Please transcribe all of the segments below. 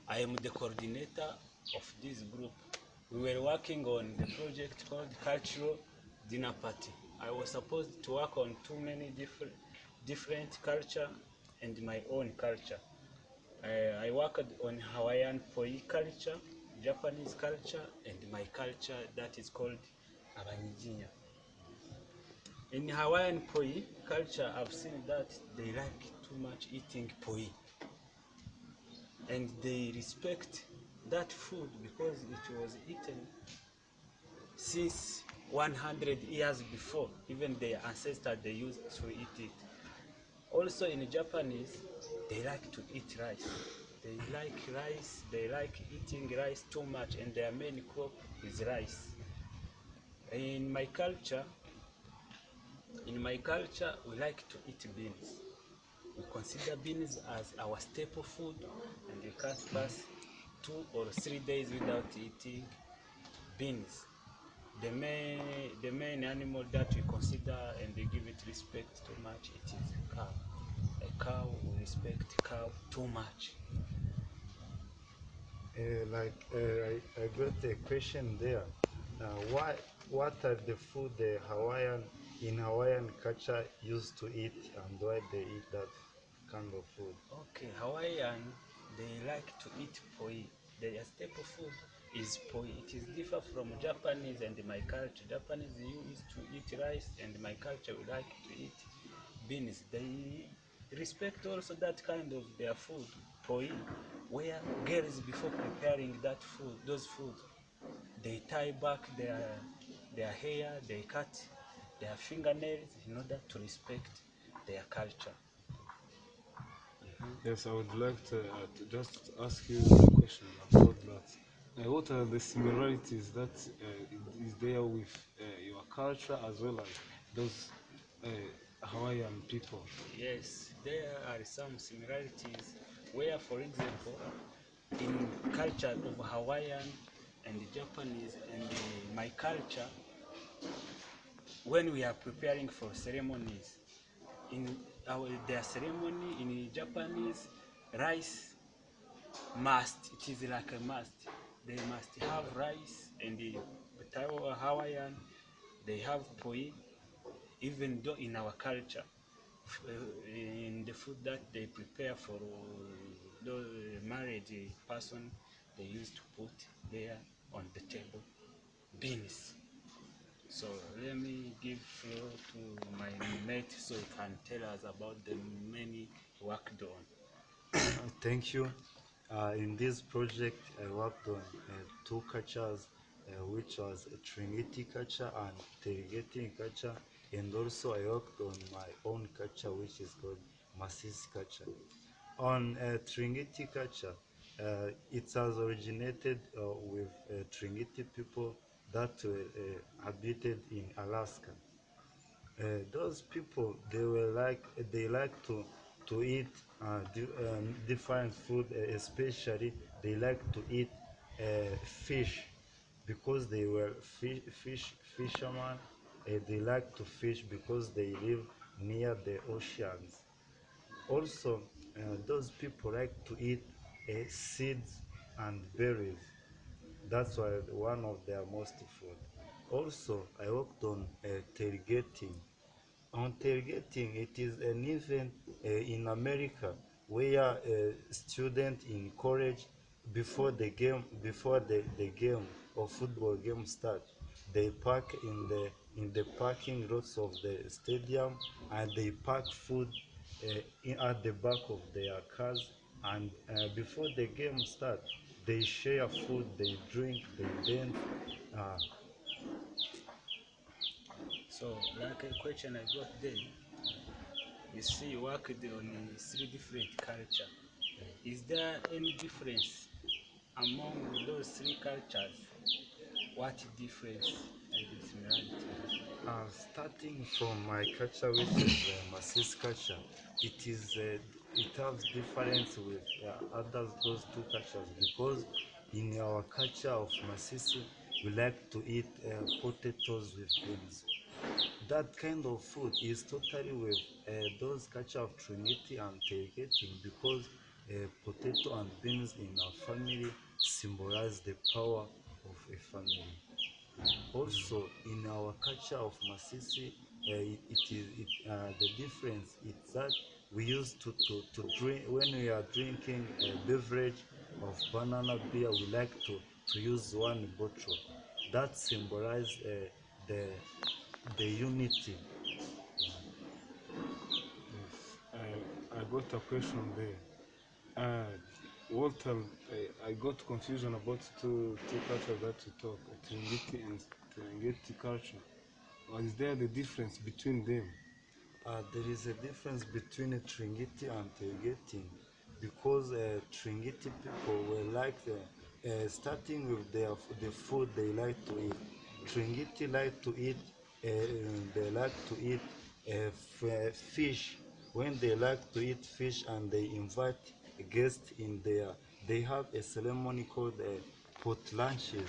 I am the coordinator of this group. We were working on the project called Cultural Dinner Party. I was supposed to work on too many different culture and my own culture. I worked on Hawaiian Poi culture, Japanese culture, and my culture that is called Abanyiginya. In Hawaiian Poi culture, I've seen that they like too much eating poi, and they respect that food because it was eaten since 100 years before. Even their ancestors, they used to eat it. Also in Japanese, they like to eat rice. They like eating rice too much, and their main crop is rice. In my culture, we like to eat beans. We consider beans as our staple food, and we can't pass 2 or 3 days without eating beans. The main animal that we consider and they give it respect too much, it is a cow. A cow, we respect cow too much. I got a question there. Why, what are the food the Hawaiian in Hawaiian culture used to eat, and why they eat that kind of food? Okay, Hawaiian, they like to eat poi. Their staple food is poi. It is different from Japanese and my culture. Japanese used to eat rice, and my culture we like to eat beans. They respect also that kind of their food, poi, where girls before preparing that food, those food, they tie back their hair, they cut their fingernails in order to respect their culture. Yes, I would like to just ask you a question about that. What are the similarities that is there with your culture as well as those uh, Hawaiian people? Yes, there are some similarities where, for example, in culture of Hawaiian and Japanese and my culture, when we are preparing for ceremonies, in their ceremony in Japanese, rice must, it is like a must. They must have rice, and the Hawaiian, they have poi, even though in our culture, in the food that they prepare for the married person, they used to put there on the table beans. So let me give floor to my mate so he can tell us about the many work done. Thank you. In this project, I worked on two cultures, which was a Trinity culture and Terigeti culture, and also I worked on my own culture, which is called Masisi culture. On Trinity culture, it has originated with Trinity people that were habited in Alaska. Those people, they like to eat different food, especially they like to eat fish because they were fishermen. They like to fish because they live near the oceans. Also, those people like to eat seeds and berries. That's why one of their most food. Also, I worked on tailgating. On tailgating, it is an event in America where students in college, before the game or football game start, they park in the parking lots of the stadium, and they pack food at the back of their cars, and before the game start, they share food, they drink, they dance. uh, So, like a question I got there, you see, you worked on three different culture. Is there any difference among those three cultures? What difference and similarity? Starting from my culture, which is Masis culture, it has difference with others those two cultures, because in our culture of Masisi we like to eat potatoes with beans. That kind of food is totally with those culture of Trinity and Tegeting, because Potato and beans in our family symbolize the power of a family. Also, in our culture of Masisi, the difference is that we used to drink when we are drinking a beverage of banana beer. We like to use one bottle. That symbolizes the the unity. Yes. I got a question there. Walter, I got confusion about two cultures that you talk, Tringiti and Serengeti culture. Or is there the difference between them? There is a difference between a Tringiti and Tergeti because Tringiti people were like starting with the food they like to eat. Tringiti like to eat they like to eat fish. When they like to eat fish and they invite guests in there, they have a ceremony called pot lunches.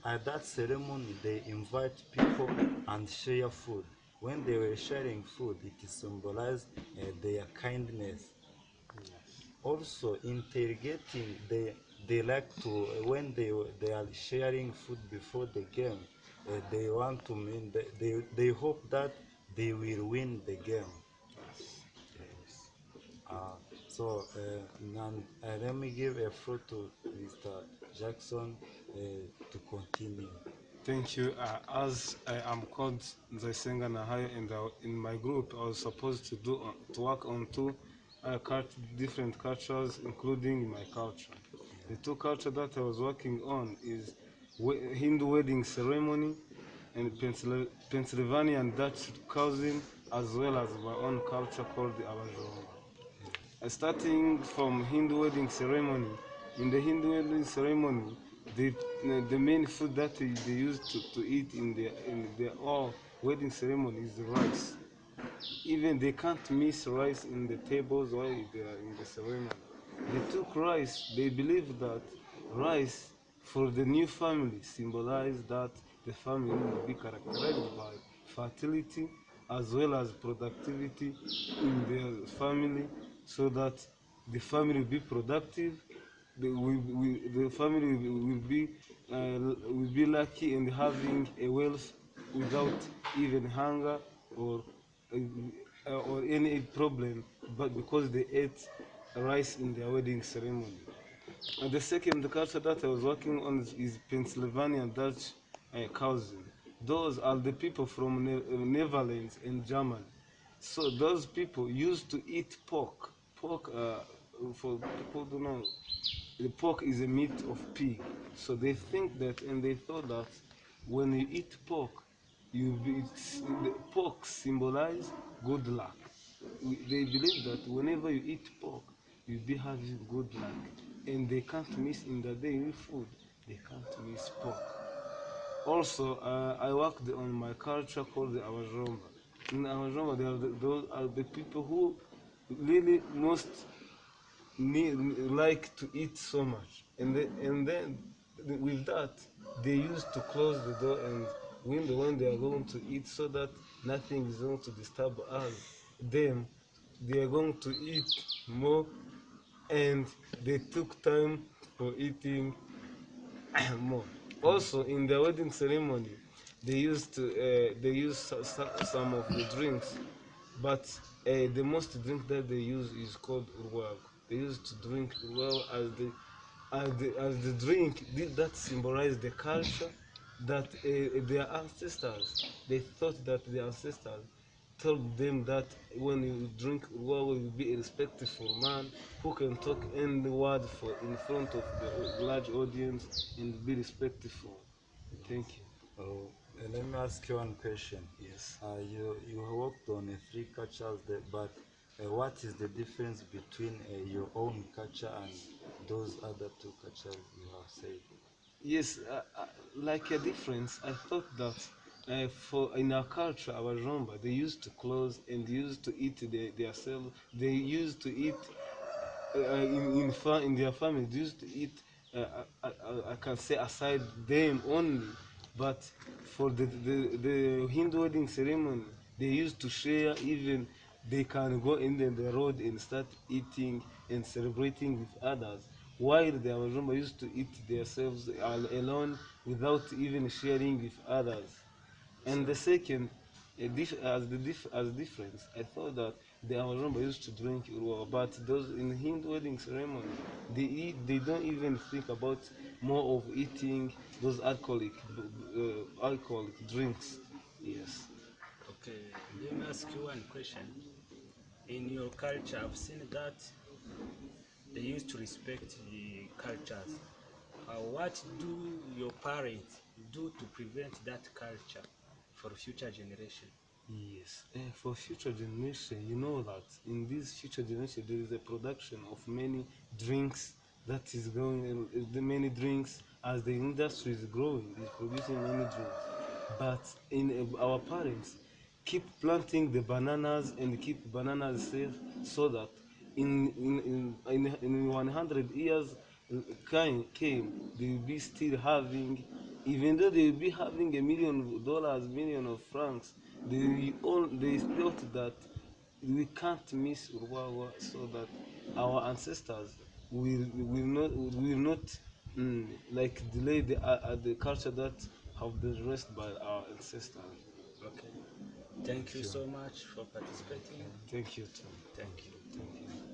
At that ceremony, they invite people and share food. When they were sharing food, it symbolized their kindness. Also, interrogating, they like to when they are sharing food before the game, they want to mean they hope that they will win the game. Yes. Let me give a floor to Mr. Jackson to continue. Thank you. As I am called Zaisenga Nahaya, and in my group, I was supposed to work on two different cultures, including my culture. The two culture that I was working on is Hindu wedding ceremony and Pennsylvania and Dutch cousin, as well as my own culture called the Abajomba. Starting from Hindu wedding ceremony. In the Hindu wedding ceremony, the, the main food that they used to eat in their all wedding ceremony is the rice. Even they can't miss rice in the tables or they are in the ceremony. They took rice. They believe that rice for the new family symbolize that the family will be characterized by fertility as well as productivity in their family, so that the family will be productive, the family will be lucky in having a wealth without even hunger or any problem, but because they ate rice in their wedding ceremony. And the second culture that I was working on is Pennsylvania Dutch cousin. Those are the people from Netherlands and Germany. So those people used to eat pork. Pork, for people who don't know, the pork is a meat of pig. So they think that, and they thought that when you eat pork, the pork symbolize good luck. They believe that whenever you eat pork, you'll be having good luck. And they can't miss in the daily food, they can't miss pork. Also, I worked on my culture called the Awajomba. In Awajomba, those are the people who really most like to eat so much, and then with that they used to close the door and window when they are going to eat, so that nothing is going to disturb us. Them, they are going to eat more, and they took time for eating more. Also, in the wedding ceremony, they use some of the drinks, but the most drink that they use is called urwag. They used to drink urwag as the drink that symbolized the culture that their ancestors, they thought that their ancestors told them that when you drink urwag, you will be a respectful man who can talk any word in front of the large audience and be respectful. Thank you. Let me ask you one question. Yes. You worked on three cultures, but what is the difference between your own culture and those other two cultures you have said? Yes, like a difference, I thought that for in our culture, our Romba, they used to close and used to eat themselves. They used to eat in their family. They used to eat. I can say aside them only, but for the Hindu wedding ceremony, they used to share even they can go in the road and start eating and celebrating with others, while the Amazumba used to eat themselves alone without even sharing with others. And the second, as difference, I thought that the Amazumba used to drink Urwa, but those in Hindu wedding ceremony, they don't even think about more of eating those alcoholic drinks. Yes. Okay, let me ask you one question. In your culture, I've seen that they used to respect the cultures. What do your parents do to prevent that culture for future generation? Yes, for future generation, you know that in this future generation there is a production of many drinks that is going. The many drinks as the industry is growing, is producing many drinks. But in our parents keep planting the bananas and keep bananas safe, so that in 100 years came, they will be still having, even though they will be having $1 million, million of francs, they thought that we can't miss Urwawa, so that our ancestors will not like delay the culture that have been raised by our ancestors. Okay. Thank you Thank you. so much for participating. Thank you, too. Thank you. Thank you.